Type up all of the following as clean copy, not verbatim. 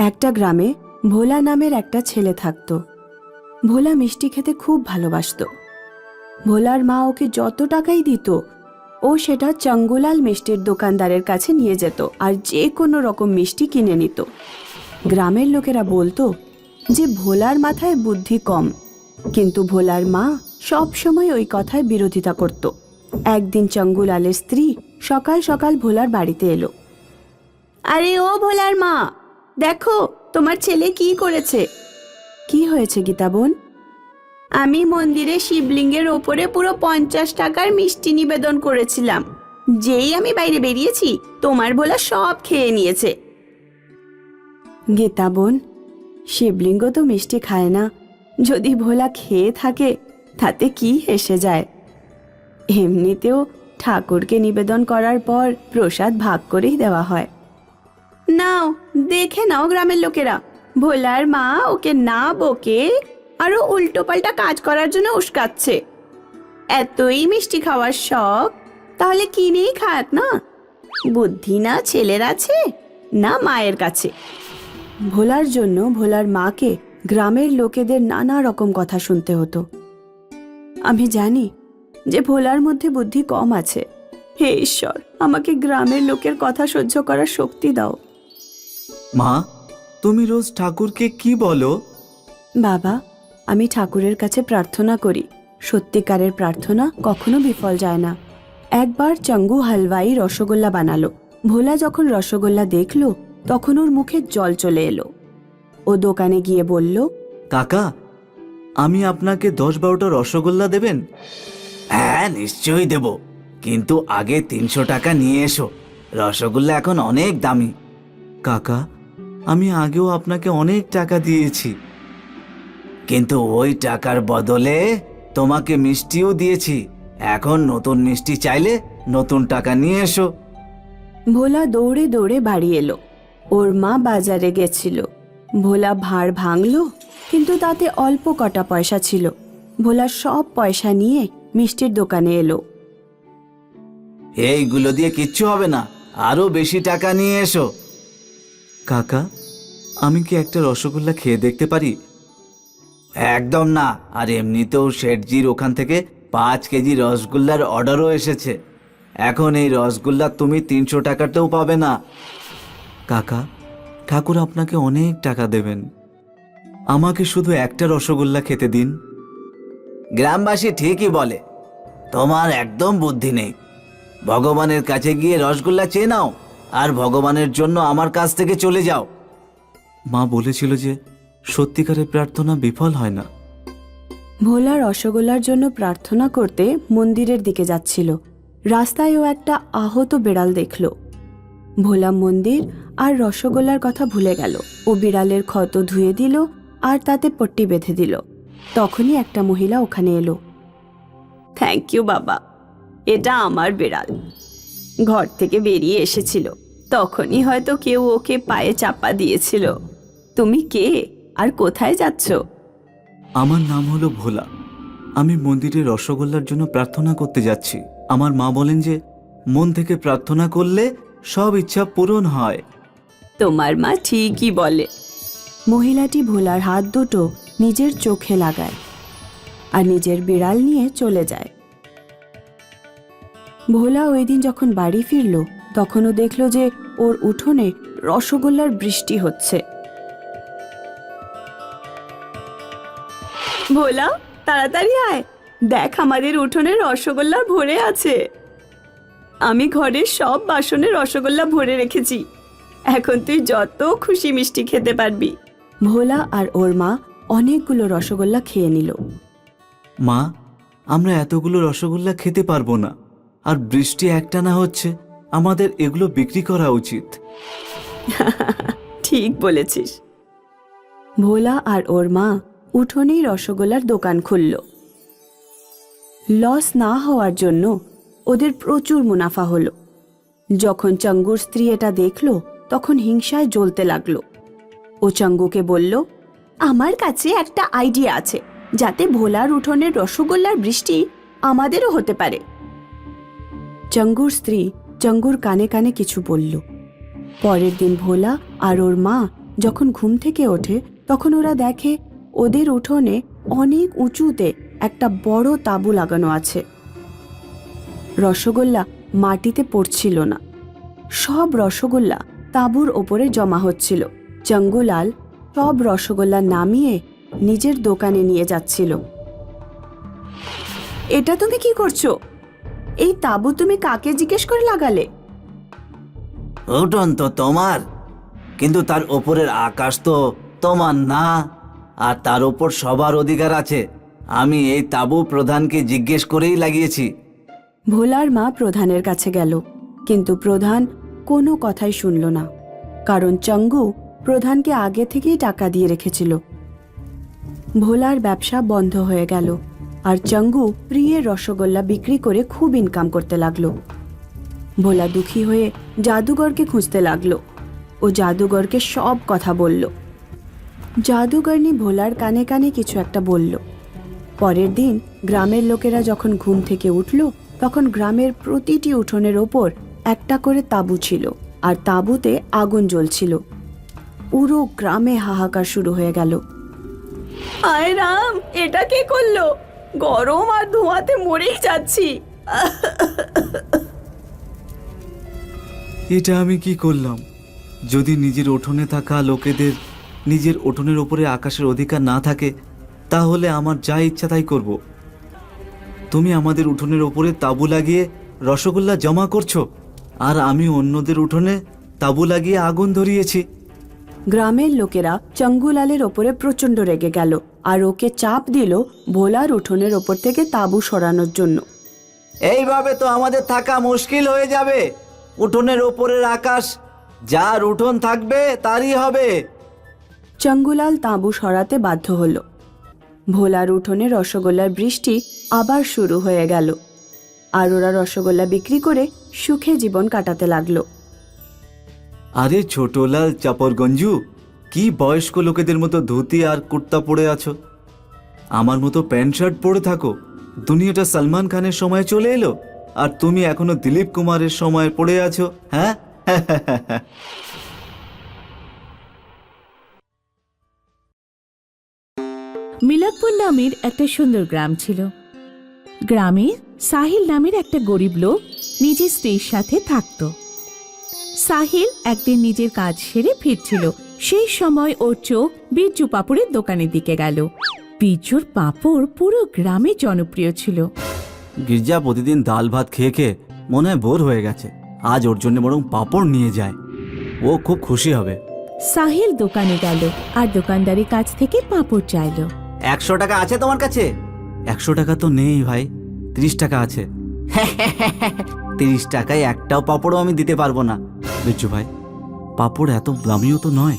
একটা গ্রামে ভোলা নামের একটা ছেলে থাকত। ভোলা মিষ্টি খেতে খুব ভালোবাসতো। ভোলার মা ওকে যত টাকাই দিত ও সেটা চঙ্গুলাল মিষ্টির দোকানদারের কাছে নিয়ে যেত আর যে কোনো রকম মিষ্টি কিনে নিত। গ্রামের লোকেরা বলতো যে ভোলার মাথায় বুদ্ধি কম, কিন্তু ভোলার মা সব সময় ওই কথায় বিরোধিতা করত। একদিন চঙ্গুলালের স্ত্রী সকাল সকাল ভোলার বাড়িতে এলো। আরে ও ভোলার মা, দেখো তোমার ছেলে কি করেছে। কি হয়েছে গীতা বোন? আমি মন্দিরে শিবলিঙ্গের ওপরে পুরো 50 টাকার মিষ্টি নিবেদন করেছিলাম। যেই আমি বাইরে বেরিয়েছি তোমার ভোলা সব খেয়ে নিয়েছে। গীতা বোন, শিবলিঙ্গ তো মিষ্টি খায় না। যদি ভোলা খেয়ে থাকে তাতে কি এসে যায়? এমনিতেও ঠাকুরকে নিবেদন করার পর প্রসাদ ভাগ করেই দেওয়া হয়। নাও দেখে নাও গ্রামের লোকেরা, ভোলার মা ওকে না বকে আরো উল্টো পাল্টা কাজ করার জন্য উস্কাচ্ছে। এতই মিষ্টি খাওয়ার শখ, তাহলে কিনেই খাক না। বুদ্ধি না ছেলের আছে না মায়ের কাছে। ভোলার জন্য ভোলার মাকে গ্রামের লোকেদের নানা রকম কথা শুনতে হতো। আমি জানি যে ভোলার মধ্যে বুদ্ধি কম আছে। হে ঈশ্বর, আমাকে গ্রামের লোকের কথা সহ্য করার শক্তি দাও। মা, তুমি রোজ ঠাকুরকে কি বলো? বাবা, আমি ঠাকুরের কাছে প্রার্থনা করি। সত্যিকারের প্রার্থনা কখনো বিফল যায় না। একবার চঙ্গু হালওয়াই রসগোল্লা বানালো। ভোলা যখন রসগোল্লা দেখলো তখন ওর মুখে জল চলে এলো। ও দোকানে গিয়ে বলল, কাকা, আমি আপনাকে 10-12টা রসগোল্লা দেবেন? হ্যাঁ, নিশ্চয়ই দেব, কিন্তু আগে 300 টাকা নিয়ে এসো। রসগোল্লা এখন অনেক দামি। কাকা, আমি আগেও আপনাকে অনেক টাকা দিয়েছি, কিন্তু ওই টাকার বদলে তোমাকে মিষ্টিও দিয়েছি। এখন নতুন মিষ্টি চাইলে নতুন টাকা নিয়ে এসো। ভোলা দৌড়ে দৌড়ে বাড়ি এলো। ওর মা বাজারে গেছিল। ভোলা ভাঁড় ভাঙল, কিন্তু তাতে অল্প কটা পয়সা ছিল। ভোলা সব পয়সা নিয়ে মিষ্টির দোকানে এলো। এইগুলো দিয়ে কিচ্ছু হবে না, আরো বেশি টাকা নিয়ে এসো। কাকা, আমি কি একটা রসগোল্লা খেয়ে দেখতে পারি? একদম না, আর এমনিতেও শেঠজির ওখান থেকে 5 কেজি রসগোল্লার অর্ডারও এসেছে। এখন এই রসগোল্লা তুমি 300 টাকাতেও পাবে না। কাকা, ঠাকুর আপনাকে অনেক টাকা দেবেন, আমাকে শুধু একটা রসগোল্লা খেতে দিন। গ্রামবাসী ঠিকই বলে, তোমার একদম বুদ্ধি নেই। ভগবানের কাছে গিয়ে রসগোল্লা চেয়ে নাও, আর ভগবানের জন্য আমার কাছ থেকে চলে যাও। মা বলেছিল যে সত্যিকারের প্রার্থনা বিফল হয় না। ভোলা রসগোল্লার জন্য প্রার্থনা করতে মন্দিরের দিকে যাচ্ছিল। রাস্তায় ও একটা আহত বিড়াল দেখল। ভোলা মন্দির আর রসগোল্লার কথা ভুলে গেল। ও বিড়ালের ক্ষত ধুয়ে দিল আর তাতে পট্টি বেঁধে দিল। তখনই একটা মহিলা ওখানে এলো। থ্যাংক ইউ বাবা, এটা আমার বিড়াল। ঘর থেকে বেরিয়ে এসেছিল, তখনই হয়তো কেউ ওকে পায়ে চাপা দিয়েছিল। তুমি কে আর কোথায় যাচ্ছ? আমার নাম হলো ভোলা। আমি মন্দিরে রসগোল্লার জন্য প্রার্থনা করতে যাচ্ছি। আমার মা বলেন যে মন থেকে প্রার্থনা করলে সব ইচ্ছা পূরণ হয়। তোমার মা ঠিকই বলে। মহিলাটি ভোলার হাত দুটো নিজের চোখে লাগায় আর নিজের বিড়াল নিয়ে চলে যায়। ভোলা ওই দিন যখন বাড়ি ফিরল তখনও দেখল যে ওর উঠোনে রসগোল্লার বৃষ্টি হচ্ছে। ভোলা, তাড়াতাড়ি আয়, দেখ আমাদের উঠোনে রসগোল্লা ভরে আছে। আমি ঘরের সব বাসনে রসগোল্লা ভরে রেখেছি। এখন তুই যত খুশি মিষ্টি খেতে পারবি। ভোলা আর ওর মা অনেকগুলো রসগোল্লা খেয়ে নিল। মা, আমরা এতগুলো রসগোল্লা খেতে পারবো না, আর বৃষ্টি একটানা হচ্ছে, আমাদের এগুলো বিক্রি করা উচিত। ঠিক বলেছিস। ভোলা আর ওর মা উঠোনেই রসগোল্লার দোকান খুলল। লস না হওয়ার জন্য ওদের প্রচুর মুনাফা হলো। যখন চঙ্গুর স্ত্রী এটা দেখল তখন হিংসায় জ্বলতে লাগলো। ও চঙ্গুকে বলল, আমার কাছে একটা আইডিয়া আছে, যাতে ভোলার উঠোনের রসগোল্লার বৃষ্টি আমাদেরও হতে পারে। চঙ্গুর স্ত্রী চঙ্গুর কানে কানে কিছু বলল। পরের দিন ভোলা আর ওর মা যখন ঘুম থেকে ওঠে তখন ওরা দেখে ওদের উঠোনে অনেক উঁচুতে একটা বড় তাঁবু লাগানো আছে। রসগোল্লা মাটিতে পড়ছিল না, সব রসগোল্লা তাঁবুর ওপরে জমা হচ্ছিল। চঙ্গুলাল সব রসগোল্লা নামিয়ে নিজের দোকানে নিয়ে যাচ্ছিল। এটা তুমি কি করছো? এই তাঁবু তুমি কাকে জিজ্ঞেস করে লাগালে? উঠোন তো তোমার, কিন্তু তার ওপরের আকাশ তো তোমার না, আর তার ওপর সবার অধিকার আছে। আমি এই তাঁবু প্রধানকে জিজ্ঞেস করেই লাগিয়েছি। ভোলার মা প্রধানের কাছে গেল, কিন্তু প্রধান কোনো কথাই শুনল না, কারণ চঙ্গু প্রধানকে আগে থেকেই টাকা দিয়ে রেখেছিল। ভোলার ব্যবসা বন্ধ হয়ে গেল, আর চঙ্গু প্রিয়ের রসগোল্লা বিক্রি করে খুব ইনকাম করতে লাগলো। ভোলা দুঃখী হয়ে জাদুঘরকে খুঁজতে লাগলো। ও জাদুঘরকে সব কথা বলল। জাদুঘরনি ভোলার কানে কানে কিছু একটা বলল। পরের দিন গ্রামের লোকেরা যখন ঘুম থেকে উঠল, তখন গ্রামের প্রতিটি উঠোনের ওপর একটা করে তাঁবু ছিল, আর তাঁবুতে আগুন জ্বলছিল। পুরো গ্রামে হাহাকার শুরু হয়ে গেল। আয় রাম, এটা কে করলো? গরম আর ধোঁয়াতে মরেই যাচ্ছি। এটা আমি কি করলাম? যদি নিজের উঠোনে থাকা লোকেদের নিজের উঠোনের ওপরে আকাশের অধিকার না থাকে, তাহলে আমার যা ইচ্ছা তাই করব। তুমি আমাদের উঠোনের ওপরে তাঁবু লাগিয়ে রসগোল্লা জমা করছো, আর আমি অন্যদের উঠোনে তাঁবু লাগিয়ে আগুন ধরিয়েছি। গ্রামের লোকেরা চঙ্গুলালের ওপরে প্রচন্ড রেগে গেল, আর ওকে চাপ দিল ভোলার উঠোনের ওপর থেকে তাঁবু সরানোর জন্য। এইভাবে তো আমাদের থাকা মুশকিল হয়ে যাবে। উঠোনের ওপরের আকাশ যার উঠোন থাকবে তারই হবে। চঙ্গুলাল তাঁবু সরাতে বাধ্য হল। ভোলার উঠোনে রসগোল্লার বৃষ্টি আবার শুরু হয়ে গেল, আর ওরা রসগোল্লা বিক্রি করে সুখে জীবন কাটাতে লাগলো। আরে ছোটলাল চাপরগঞ্জু, কি বয়স্ক লোকেদের মতো ধুতি আর কুর্তা পরে আছো? আমার মতো প্যান্ট শার্ট পরে থাকো। দুনিয়াটা সলমান খানের সময় চলে এলো, আর তুমি এখনো দিলীপ কুমারের সময় পড়ে আছো। হ্যাঁ, মিলাদপুর নামের একটা সুন্দর গ্রাম ছিল। গ্রামে সাহিল নামের একটা গরিব লোক নিজের স্ত্রীর সাথে থাকত। সাহিল একদিন নিজের কাজ সেরে ফিরছিল। সেই সময় ওর চোখ বিজ্জু পাপড়ের দোকানের দিকে গেল। বিজ্জুর পাপড় পুরো গ্রামে জনপ্রিয় ছিল। গির্জা প্রতিদিন ডাল ভাত খেয়ে খেয়ে মনে হয় বোর হয়ে গেছে। আজ ওর জন্য বরং পাঁপড় নিয়ে যায়, ও খুব খুশি হবে। সাহিল দোকানে গেল আর দোকানদারের কাছ থেকে পাঁপড় চাইলো। 100 টাকা আছে তোমার কাছে? 100 টাকা তো নেই ভাই, 30 টাকা আছে। 30 টাকায় একটাও পাঁপড়ও আমি দিতে পারবো না। বিজ্জু ভাই, পাঁপড় এত দামিও তো নয়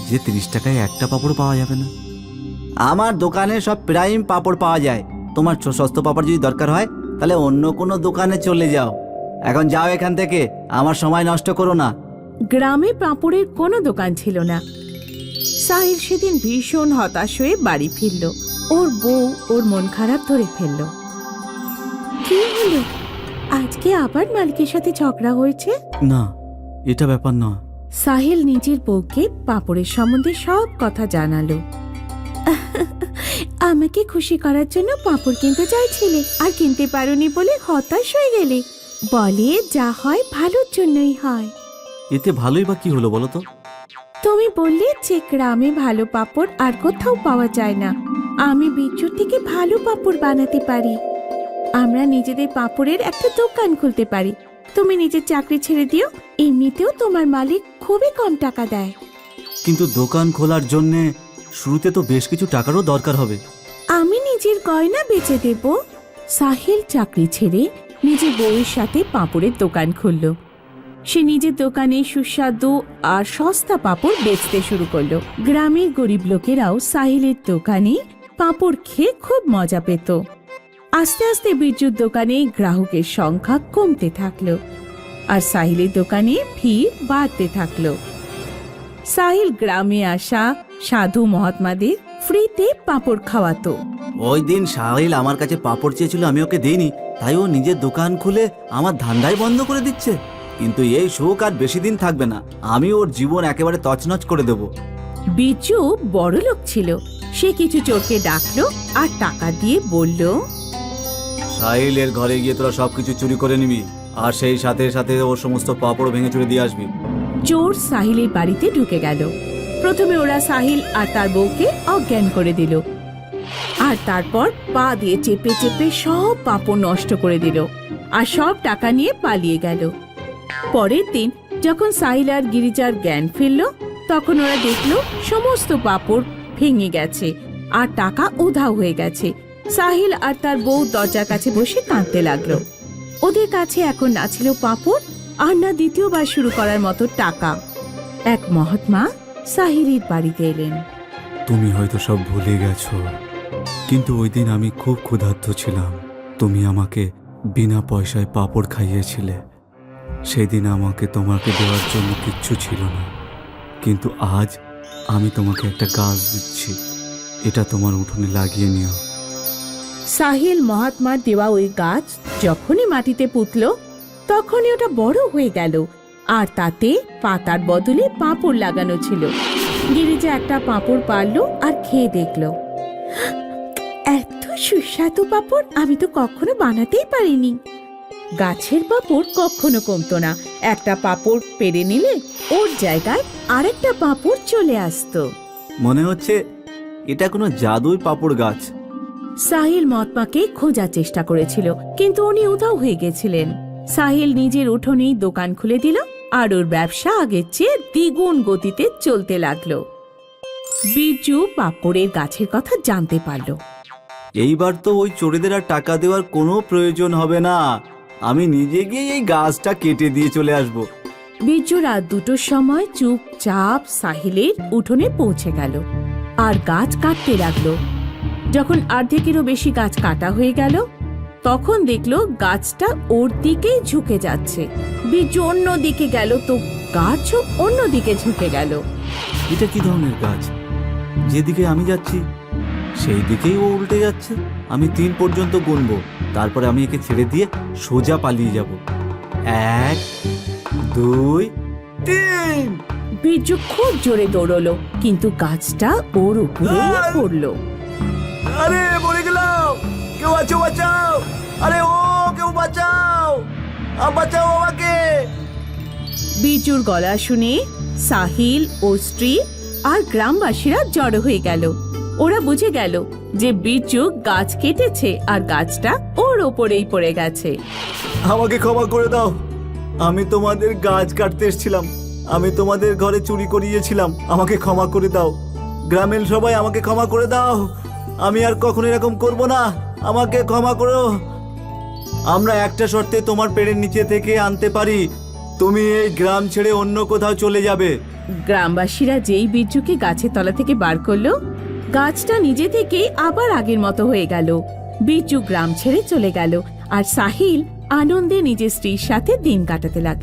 যে 30 টাকায় একটা পাঁপড় পাওয়া যাবে না। আমার দোকানে সব প্রাইম পাঁপড় পাওয়া যায়। তোমার সস্তা পাঁপড় যদি দরকার হয় তাহলে অন্য কোনো দোকানে চলে যাও। এখন যাও এখান থেকে, আমার সময় নষ্ট করো না। গ্রামে পাঁপড়ের কোনো দোকান ছিল না। সাহিল সেদিন ভীষণ হতাশ হয়ে বাড়ি ফিরল। ওর বউ ওর মন খারাপ ধরে ফেলল। কি হলো? আজকে আবার মালিকের সাথে ঝগড়া হয়েছে? না, এটা ব্যাপার না। সাহিল নিজের বউকে পাঁপড়ের সম্বন্ধে সব কথা জানালো। আমাকে খুশি করার জন্য পাঁপড় কিনতে চাইছিলে, আর কিনতে পারোনি বলে হতাশ হয়ে গেলে। বলে যা হয় ভালোর জন্যই হয়। এতে ভালোই বা কি হলো বলো তো? তুমি বললে যে গ্রামে ভালো পাঁপড় আর কোথাও পাওয়া যায় না। আমি বিজ্জুর থেকে ভালো পাঁপড় বানাতে পারি। আমরা নিজেদের পাঁপড়ের একটা দোকান খুলতে পারি। তুমি নিজের চাকরি ছেড়ে দিও, এমনিতেও তোমার মালিক খুবই কম টাকা দেয়। কিন্তু দোকান খোলার জন্যে শুরুতে তো বেশ কিছু টাকারও দরকার হবে। আমি নিজের গয়না বেচে দেব। সাহিল চাকরি ছেড়ে নিজের বউয়ের সাথে পাঁপড়ের দোকান খুলল। সে নিজের দোকানে সুস্বাদু আর সস্তা পাঁপড় বেচতে শুরু করলো। গ্রামের গরিব লোকেরাও সাহিলের দোকানে পাঁপড় খেয়ে খুব মজা পেত। আস্তে আস্তে বিদ্যুৎ দোকানে গ্রাহকের সংখ্যা কমতে থাকলো, আর সাহিলের দোকানে ভিড় বাড়তে থাকলো। সাহিল গ্রামে আসা সাধু মহাত্মাদের ফ্রিতে পাঁপড় খাওয়াতো। ওই দিন সাহিল আমার কাছে পাঁপড় চেয়েছিল, আমি ওকে দেইনি, তাই ও নিজের দোকান খুলে আমার ধান্দাই বন্ধ করে দিচ্ছে। কিন্তু এই সুখ আর বেশি দিন থাকবে না। আমি ওর জীবন একেবারে তছনছ করে দেব। বিজু বড় লোক ছিল। সে কিছু চোরকে ডাকলো আর টাকা দিয়ে বলল, সাহিলের ঘরে গিয়ে তোরা সবকিছু চুরি করে নিবি, আর সেই সাথে সাথে ওর সমস্ত পাপড় ভেঙে চুরি দিয়ে আসবি। চোর সাহিলের বাড়িতে ঢুকে গেল। প্রথমে ওরা সাহিল আর তার বউকে অজ্ঞান করে দিল, আর তারপর পা দিয়ে চেপে চেপে সব পাপড় নষ্ট করে দিল, আর সব টাকা নিয়ে পালিয়ে গেল। পরের দিন যখন সাহিল আর গিরিজার জ্ঞান ফিরল, তখন ওরা দেখলো সমস্ত পাপড় ভেঙে গেছে আর টাকা উধাও হয়ে গেছে। সাহিল আর তার বউ দরজার কাছে বসে কাঁদতে লাগলো। ওদের কাছে এখন না ছিল পাপড় আর না দ্বিতীয়বার শুরু করার মতো টাকা। এক মহাত্মা সাহিলের বাড়িতে এলেন। তুমি হয়তো সব ভুলে গেছো, কিন্তু ওই দিন আমি খুব ক্ষুধার্ত ছিলাম। তুমি আমাকে বিনা পয়সায় পাঁপড় খাইয়েছিলে। সেদিন আমাকে তোমাকে দেওয়ার জন্য কিচ্ছু ছিল না, কিন্তু আজ আমি তোমাকে একটা গাছ দিচ্ছি, এটা তোমার উঠোনে লাগিয়ে নিও। সাহিল মহাত্মার দেওয়া ওই গাছ যখনই মাটিতে পুঁতল, তখনই ওটা বড় হয়ে গেল, আর তাতে পাতার বদলে পাঁপড় লাগানো ছিল। গিরিজা একটা পাঁপড় পারলো আর খেয়ে দেখলো, এত সুস্বাদু পাঁপড় আমি তো কখনো বানাতেই পারিনি। গাছের পাঁপড় কখনো কমতো না, একটা পাঁপড় পেরে নিলে ওর জায়গায় আরেকটা পাঁপড় চলে আসতো। মনে হচ্ছে এটা কোনো জাদুই পাপড় গাছ। সাহিল মহাত্মাকে খোঁজার চেষ্টা করেছিল, কিন্তু উনি উধাও হয়ে গেছিলেন। সাহিল নিজের উঠোনেই দোকান খুলে দিল, আর ওর ব্যবসা আগের চেয়ে দ্বিগুণ গতিতে চলতে লাগলো। বিজু পাপড়ের গাছের কথা জানতে পারল। এইবার তো ওই চোরেদের আর টাকা দেওয়ার কোনো প্রয়োজন হবে না, আমি নিজে গিয়ে এই গাছটা কেটে দিয়ে চলে আসব। বিজু রাত 2টোর সময় চুপচাপ সাহিলের উঠোনে পৌঁছে গেল আর গাছ কাটতে লাগলো। যখন অর্ধেকেরও বেশি গাছ কাটা হয়ে গেল, তখন দেখলো গাছটা ওর দিকেই ঝুঁকে যাচ্ছে। বিজু অন্য দিকে গেল তো গাছও অন্য দিকে ঝুঁকে গেল। এটা কি ধরনের গাছ? যেদিকে আমি যাচ্ছি সেই দিকেই ও উল্টে যাচ্ছে। আমি 3 পর্যন্ত গুনবো, তারপরে আমি একে ছেড়ে দিয়ে সোজা পালিয়ে যাব। 1 2 3। বিজু খুব জোরে দৌড়লো, কিন্তু গাছটা ওর উপরে পড়লো। আরে মরে গেলাম, কেউ আছো বাঁচাও! আরে ও কেউ বাঁচাও, বাঁচাও আমাকে! বিজুর গলা শুনে সাহিল ও স্ত্রী আর গ্রামবাসীরা জড়ো হয়ে গেল। ওরা বুঝে গেল যে বিজু গাছ কেটেছে আর গাছটা ওর ওপরেই পড়ে গেছে। আমাকে ক্ষমা করে দাও, আমি তোমাদের গাছ কাটতে এসেছিলাম, আমি তোমাদের ঘরে চুরি করিয়েছিলাম, আমাকে ক্ষমা করে দাও। গ্রামের সবাই আমাকে ক্ষমা করে দাও, আমি আর কখনো এরকম করব না, আমাকে ক্ষমা করো। আমরা একটা শর্তে তোমার পেড়ের নিচে থেকে আনতে পারি, তুমি এই গ্রাম ছেড়ে অন্য কোথাও চলে যাবে। গ্রামবাসীরা যেই বিজুকে গাছের তলা থেকে বার করলো, গাছটা নিজে থেকেই আবার আগের মতো হয়ে গেল। বিজু গ্রাম ছেড়ে চলে গেল, আর সাহিল আনন্দে নিজের স্ত্রীর সাথে দিন কাটাতে লাগলো।